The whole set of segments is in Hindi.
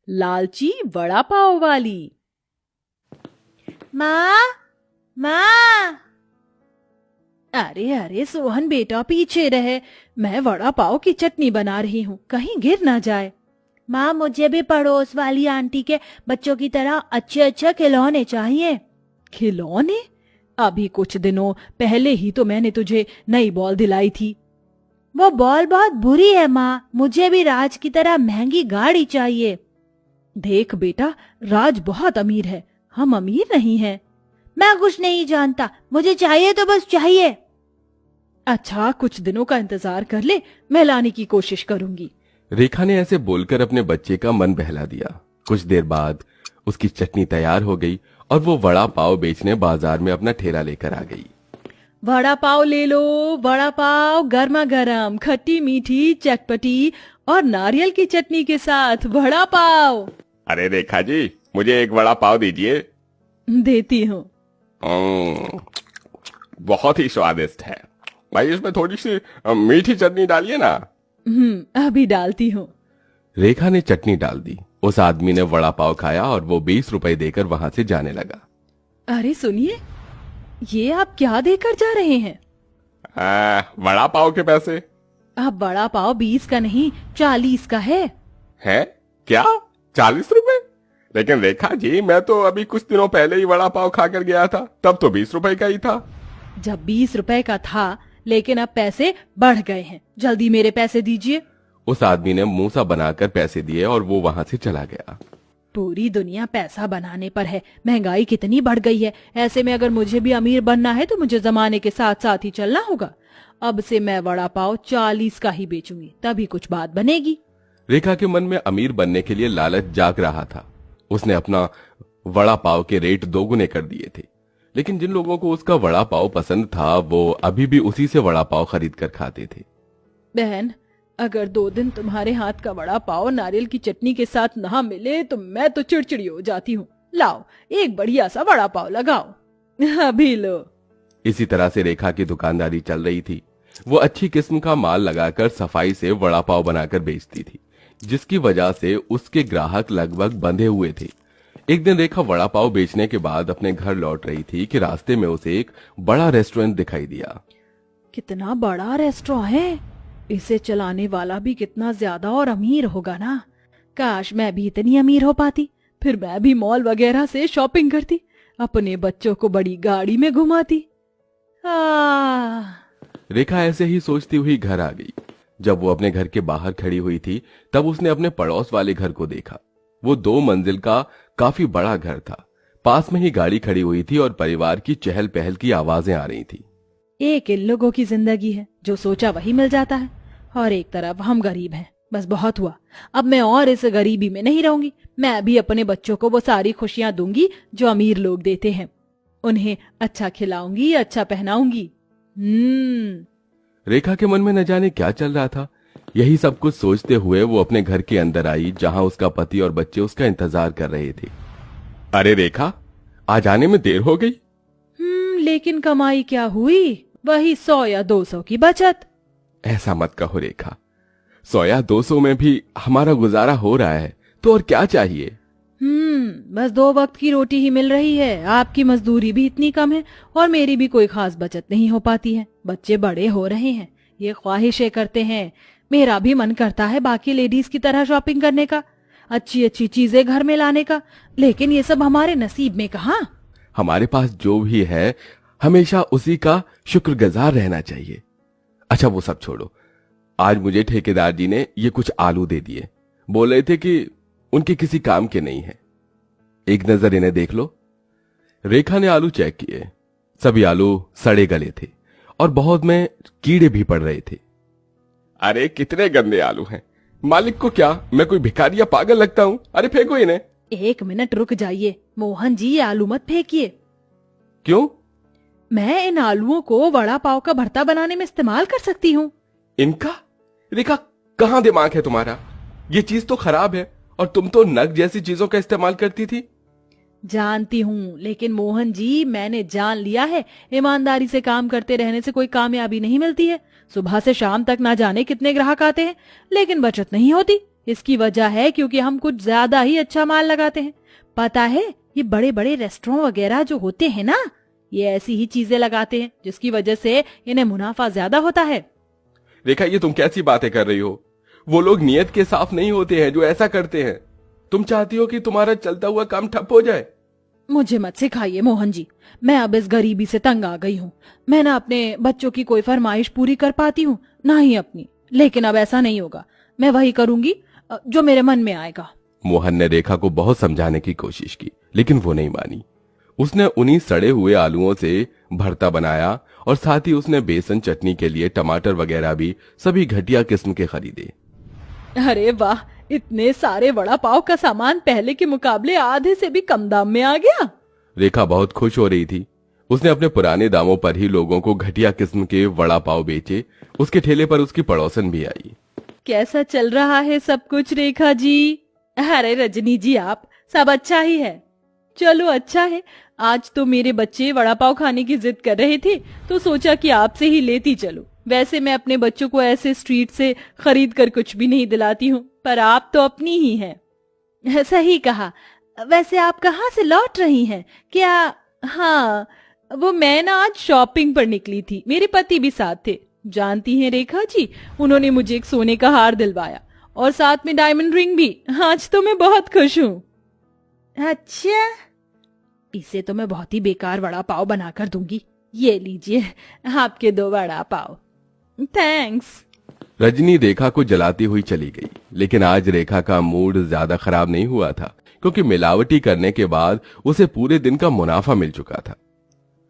लालची वड़ा पाव वाली। माँ, माँ। अरे अरे सोहन बेटा पीछे रहे, मैं वड़ा पाव की चटनी बना रही हूँ, कहीं गिर ना जाए। माँ, मुझे भी पड़ोस वाली आंटी के बच्चों की तरह अच्छे अच्छे खिलौने चाहिए। खिलौने? अभी कुछ दिनों पहले ही तो मैंने तुझे नई बॉल दिलाई थी। वो बॉल बहुत बुरी है माँ, मुझे भी राज की तरह महंगी गाड़ी चाहिए। देख बेटा, राज बहुत अमीर है, हम अमीर नहीं हैं। मैं कुछ नहीं जानता, मुझे चाहिए तो बस चाहिए। अच्छा, कुछ दिनों का इंतजार कर ले, मैं लाने की कोशिश करूंगी। रेखा ने ऐसे बोलकर अपने बच्चे का मन बहला दिया। कुछ देर बाद उसकी चटनी तैयार हो गई और वो वड़ा पाव बेचने बाजार में अपना ठेला लेकर आ गई। वड़ा पाव ले लो, वड़ा पाव गर्मा गर्म, खट्टी मीठी चटपटी और नारियल की चटनी के साथ वड़ा पाव। अरे रेखा जी, मुझे एक वड़ा पाव दीजिए। देती हूँ। बहुत ही स्वादिष्ट है भाई, इसमें थोड़ी सी मीठी चटनी डालिए ना। अभी डालती हूँ। रेखा ने चटनी डाल दी। उस आदमी ने वड़ा पाव खाया और वो 20 रुपए देकर वहां से जाने लगा। अरे सुनिए, ये आप क्या देकर जा रहे हैं? वड़ा पाव के पैसे। अब वड़ा पाव 20 का नहीं 40 का है। हैं? क्या 40 रुपए? लेकिन रेखा जी, मैं तो अभी कुछ दिनों पहले ही वड़ा पाव खाकर गया था, तब तो 20 रुपए का ही था। जब 20 रुपए का था, लेकिन अब पैसे बढ़ गए हैं, जल्दी मेरे पैसे दीजिए। उस आदमी ने मुंह सा बनाकर पैसे दिए और वो वहां से चला गया। पूरी दुनिया पैसा बनाने पर है, महंगाई कितनी बढ़ गई है। ऐसे में अगर मुझे भी अमीर बनना है तो मुझे जमाने के साथ साथ ही चलना होगा। अब से मैं वड़ा पाव 40 का ही बेचूंगी, तभी कुछ बात बनेगी। रेखा के मन में अमीर बनने के लिए लालच जाग रहा था। उसने अपना वड़ा पाव के रेट दोगुने कर दिए थे, लेकिन जिन लोगों को उसका वड़ा पाव पसंद था वो अभी भी उसी से वड़ा पाव खरीद कर खाते थे। बहन, अगर 2 दिन तुम्हारे हाथ का वड़ा पाव नारियल की चटनी के साथ ना मिले तो मैं तो चिड़चिड़ी हो जाती हूँ। लाओ, एक बढ़िया सा वड़ा पाव लगाओ। अभी लो। इसी तरह से रेखा की दुकानदारी चल रही थी। वो अच्छी किस्म का माल लगाकर सफाई से वड़ा पाव बनाकर बेचती थी, जिसकी वजह से उसके ग्राहक लगभग बंधे हुए थे। एक दिन रेखा वड़ा पाव बेचने के बाद अपने घर लौट रही थी कि रास्ते में उसे एक बड़ा रेस्टोरेंट दिखाई दिया। कितना बड़ा रेस्टोरेंट है, इसे चलाने वाला भी कितना ज्यादा और अमीर होगा ना। काश मैं भी इतनी अमीर हो पाती, फिर मैं भी मॉल वगैरह से शॉपिंग करती, अपने बच्चों को बड़ी गाड़ी में घुमाती। रेखा ऐसे ही सोचती हुई घर आ गई। जब वो अपने घर के बाहर खड़ी हुई थी तब उसने अपने पड़ोस वाले घर को देखा। वो 2 मंजिल का काफी बड़ा घर था। पास में ही गाड़ी खड़ी हुई थी और परिवार की चहल पहल की आवाजें आ रही थी। एक इन लोगों की जिंदगी है, जो सोचा वही मिल जाता है, और एक तरफ हम गरीब हैं। बस बहुत हुआ, अब मैं और इस गरीबी में नहीं रहूंगी। मैं भी अपने बच्चों को वो सारी खुशियां दूंगी जो अमीर लोग देते हैं। उन्हें अच्छा खिलाऊंगी, अच्छा पहनाऊंगी। रेखा के मन में न जाने क्या चल रहा था। यही सब कुछ सोचते हुए वो अपने घर के अंदर आई, जहां उसका पति और बच्चे उसका इंतजार कर रहे थे। अरे रेखा, आज आने में देर हो गई। लेकिन कमाई क्या हुई, वही 100 या 200 की बचत। ऐसा मत कहो रेखा, 100 या 200 में भी हमारा गुजारा हो रहा है, तो और क्या चाहिए। बस 2 वक्त की रोटी ही मिल रही है। आपकी मजदूरी भी इतनी कम है और मेरी भी कोई खास बचत नहीं हो पाती है। बच्चे बड़े हो रहे हैं, ये ख्वाहिशें करते हैं। मेरा भी मन करता है बाकी लेडीज की तरह शॉपिंग करने का, अच्छी अच्छी चीजें घर में लाने का, लेकिन ये सब हमारे नसीब में कहाँ। हमारे पास जो भी है हमेशा उसी का शुक्रगुजार रहना चाहिए। अच्छा वो सब छोड़ो, आज मुझे ठेकेदार जी ने ये कुछ आलू दे दिए। बोल रहे थे कि उनके किसी काम के नहीं है, एक नजर इन्हें देख लो। रेखा ने आलू चेक किए। सभी आलू सड़े गले थे और बहुत में कीड़े भी पड़ रहे थे। अरे कितने गंदे आलू हैं, मालिक को क्या मैं कोई भिखारी या पागल लगता हूँ? अरे फेंको इन्हें। 1 मिनट रुक जाइए मोहन जी, ये आलू मत फेंकिए। क्यों? मैं इन आलूओं को वड़ा पाव का भरता बनाने में इस्तेमाल कर सकती हूँ। इनका? रेखा, कहाँ दिमाग है तुम्हारा? ये चीज तो खराब है और तुम तो नग जैसी चीजों का इस्तेमाल करती थी। जानती हूँ, लेकिन मोहन जी मैंने जान लिया है, ईमानदारी से काम करते रहने से कोई कामयाबी नहीं मिलती है। सुबह से शाम तक ना जाने कितने ग्राहक आते हैं, लेकिन बचत नहीं होती। इसकी वजह है क्योंकि हम कुछ ज्यादा ही अच्छा माल लगाते हैं। पता है, ये बड़े बड़े रेस्टोरेंट वगैरह जो होते हैं ना, ये ऐसी ही चीजें लगाते हैं जिसकी वजह से इन्हें मुनाफा ज्यादा होता है। रेखा, ये तुम कैसी बातें कर रही हो? वो लोग नियत के साफ नहीं होते हैं जो ऐसा करते हैं। तुम चाहती हो कि तुम्हारा चलता हुआ काम ठप हो जाए? मुझे मत सिखाइए मोहन जी, मैं अब इस गरीबी से तंग आ गई हूँ। मैं ना अपने बच्चों की कोई फरमाइश पूरी कर पाती हूँ, ना ही अपनी। लेकिन अब ऐसा नहीं होगा, मैं वही करूंगी जो मेरे मन में आएगा। मोहन ने रेखा को बहुत समझाने की कोशिश की, लेकिन वो नहीं मानी। उसने उन्हीं सड़े हुए आलूओं से भरता बनाया और साथ ही उसने बेसन चटनी के लिए टमाटर वगैरह भी सभी घटिया किस्म के खरीदे। अरे वाह, इतने सारे वड़ा पाव का सामान पहले के मुकाबले आधे से भी कम दाम में आ गया। रेखा बहुत खुश हो रही थी। उसने अपने पुराने दामों पर ही लोगों को घटिया किस्म के वड़ा पाव बेचे। उसके ठेले पर उसकी पड़ोसन भी आई। कैसा चल रहा है सब कुछ रेखा जी? अरे रजनी जी, आप सब अच्छा ही है। चलो अच्छा है, आज तो मेरे बच्चे वड़ा पाव खाने की जिद कर रहे थे तो सोचा कि आपसे ही लेती चलो। वैसे मैं अपने बच्चों को ऐसे स्ट्रीट से खरीद कर कुछ भी नहीं दिलाती हूँ, पर आप तो अपनी ही हैं। सही कहा। वैसे आप कहाँ से लौट रही हैं? क्या? हाँ, वो मैं ना आज शॉपिंग पर निकली थी, मेरे पति भी साथ थे। जानती हैं रेखा जी, उन्होंने मुझे एक सोने का हार दिलवाया और साथ में डायमंड रिंग भी। आज तो मैं बहुत खुश हूँ। अच्छा, इसे तो मैं बहुत ही बेकार वड़ा पाव बनाकर दूंगी। ये लीजिए आपके 2 वड़ा पाव। थैंक्स। रजनी रेखा को जलाती हुई चली गई, लेकिन आज रेखा का मूड ज्यादा खराब नहीं हुआ था, क्योंकि मिलावटी करने के बाद उसे पूरे दिन का मुनाफा मिल चुका था।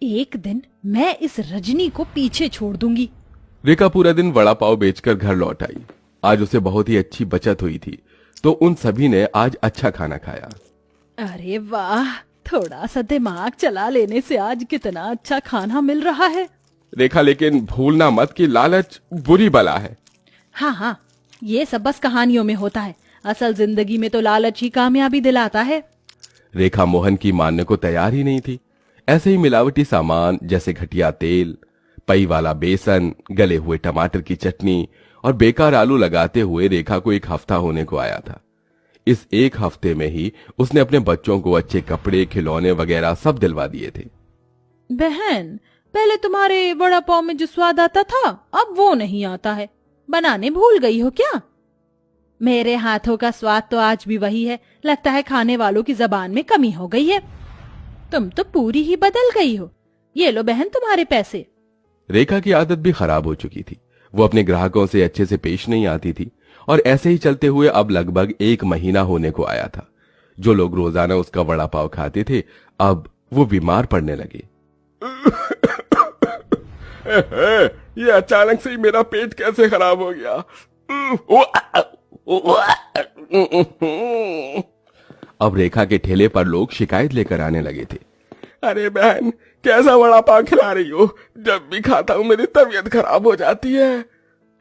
एक दिन मैं इस रजनी को पीछे छोड़ दूंगी। रेखा पूरा दिन वड़ा पाव बेचकर घर लौट आई। आज उसे बहुत ही अच्छी बचत हुई थी, तो उन सभी ने आज अच्छा खाना खाया। अरे वाह, थोड़ा सा दिमाग चला लेने से आज कितना अच्छा खाना मिल रहा है। रेखा, लेकिन भूलना मत कि लालच बुरी बला है। हाँ हाँ, ये सब बस कहानियों में होता है, असल जिंदगी में तो लालच ही कामयाबी दिलाता है। रेखा मोहन की मानने को तैयार ही नहीं थी। ऐसे ही मिलावटी सामान जैसे घटिया तेल, पई वाला बेसन, गले हुए टमाटर की चटनी और बेकार आलू लगाते हुए रेखा को 1 हफ्ता होने को आया था। इस 1 हफ्ते में ही उसने अपने बच्चों को अच्छे कपड़े, खिलौने वगैरह सब दिलवा दिए थे। बहन, पहले तुम्हारे वड़ा पाव में जो स्वाद आता था अब वो नहीं आता है। बनाने भूल गई हो क्या? मेरे हाथों का स्वाद तो आज भी वही है। लगता है खाने वालों की जबान में कमी हो गई है। तुम तो पूरी ही बदल गई हो। ये लो बहन तुम्हारे पैसे। रेखा की आदत भी खराब हो चुकी थी। वो अपने ग्राहकों से अच्छे से पेश नहीं आती थी और ऐसे ही चलते हुए अब लगभग 1 महीना होने को आया था। जो लोग रोजाना उसका वड़ा पाव खाते थे, अब वो बीमार पड़ने लगे। ये अचानक से ही मेरा पेट कैसे खराब हो गया? अब रेखा के ठेले पर लोग शिकायत लेकर आने लगे थे। अरे बहन, कैसा वड़ा पाव खिला रही हो? जब भी खाता हूँ मेरी तबीयत खराब हो जाती है।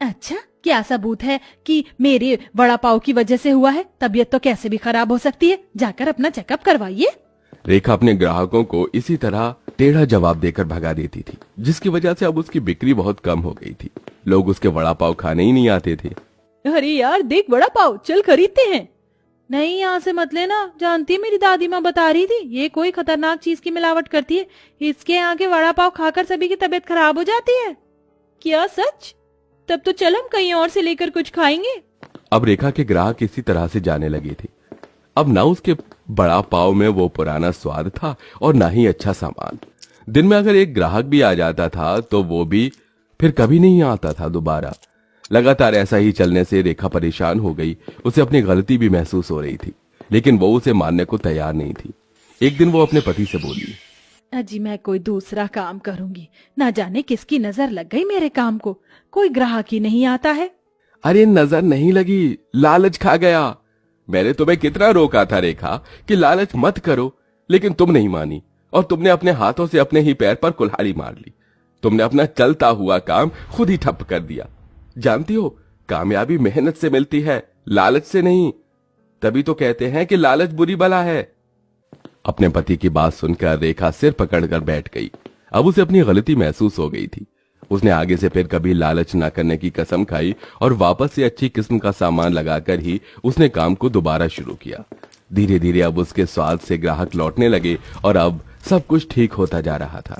अच्छा, क्या सबूत है कि मेरे वड़ा पाव की वजह से हुआ है? तबीयत तो कैसे भी खराब हो सकती है। जाकर अपना चेकअप करवाइए। रेखा अपने ग्राहकों को इसी तरह टेढ़ा जवाब देकर भगा देती थी, जिसकी वजह से अब उसकी बिक्री बहुत कम हो गई थी। लोग उसके वड़ा पाव खाने ही नहीं आते थे। अरे यार देख वड़ा पाव, चल खरीदते हैं। नहीं, यहाँ से मत लेना। जानती है मेरी दादी माँ बता रही थी ये कोई खतरनाक चीज की मिलावट करती है। इसके यहाँ के वड़ा पाव खाकर सभी की तबीयत खराब हो जाती है। क्या सच? तब तो चल हम कहीं और से लेकर कुछ खाएंगे। अब रेखा के ग्राहक इसी तरह से जाने लगे थे। अब ना उसके बड़ा पाव में वो पुराना स्वाद था और ना ही अच्छा सामान। दिन में अगर एक ग्राहक भी आ जाता था तो वो भी फिर कभी नहीं आता था दोबारा। लगातार ऐसा ही चलने से रेखा परेशान हो गई। उसे अपनी गलती भी महसूस हो रही थी, लेकिन वो उसे मानने को तैयार नहीं थी। एक दिन वो अपने पति से बोली, अजी मैं कोई दूसरा काम करूंगी। ना जाने किसकी नजर लग गई मेरे काम को, कोई ग्राहक ही नहीं आता है। अरे नजर नहीं लगी, लालच खा गया। मैंने तुम्हें कितना रोका था रेखा कि लालच मत करो, लेकिन तुम नहीं मानी और तुमने अपने हाथों से अपने ही पैर पर कुल्हाड़ी मार ली। तुमने अपना चलता हुआ काम खुद ही ठप कर दिया। जानती हो, कामयाबी मेहनत से मिलती है, लालच से नहीं। तभी तो कहते हैं कि लालच बुरी बला है। अपने पति की बात सुनकर रेखा सिर पकड़कर बैठ गई। अब उसे अपनी गलती महसूस हो गई थी उसने आगे से फिर कभी लालच न करने की कसम खाई और वापस से अच्छी किस्म का सामान लगाकर ही उसने काम को दोबारा शुरू किया। धीरे धीरे अब उसके स्वाद से ग्राहक लौटने लगे और अब सब कुछ ठीक होता जा रहा था।